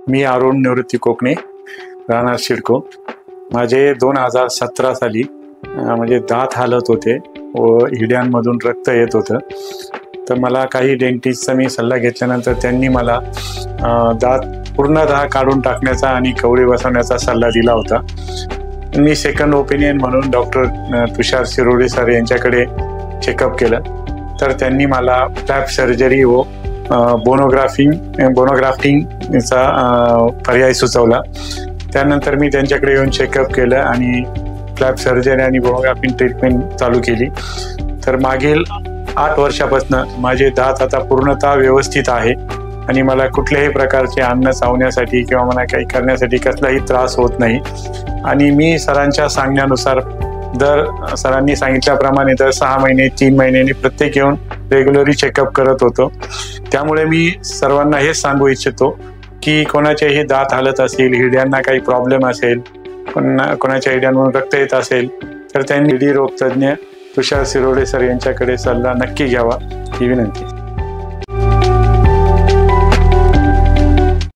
मी अरुण निवृत्ती कोकणे, राहणार सिडको. माझे 2017 साली म्हणजे दात हालत होते व हिड्यांमधून रक्त येत होतं. तर मला काही डेंटिस्टचा मी सल्ला घेतल्यानंतर त्यांनी मला दात पूर्णतः काढून टाकण्याचा आणि कवळी बसवण्याचा सल्ला दिला होता. मी सेकंड ओपिनियन म्हणून डॉक्टर तुषार शिरोडे सर यांच्याकडे चेकअप केलं. तर त्यांनी मला फ्लॅप सर्जरी व बोनोग्राफ्टिंगचा पर्याय सुचवला. त्यानंतर मी त्यांच्याकडे येऊन चेकअप केलं आणि फ्लॅप सर्जरी आणि बोनोग्राफ्टिंग ट्रीटमेंट चालू केली. तर मागील 8 वर्षापासून माझे दात आता पूर्णतः व्यवस्थित आहे आणि मला कुठल्याही प्रकारचे अन्न चावण्यासाठी किंवा मला काही करण्यासाठी कसलाही त्रास होत नाही. आणि मी सरांच्या सांगण्यानुसार सरांनी सांगितल्याप्रमाणे दर 6 महिने 3 महिन्यांनी प्रत्येक येऊन रेग्युलरली चेकअप करत होतो. त्यामुळे मी सर्वांना हेच सांगू इच्छितो की कोणाचेही दात हालत असेल, हिड्यांना काही प्रॉब्लेम असेल, कोणाच्या हिड्यांमधून रक्त येत असेल तर त्यांनी रोगतज्ञ तुषार शिरोडे सर यांच्याकडे सल्ला नक्की घ्यावा ही विनंती.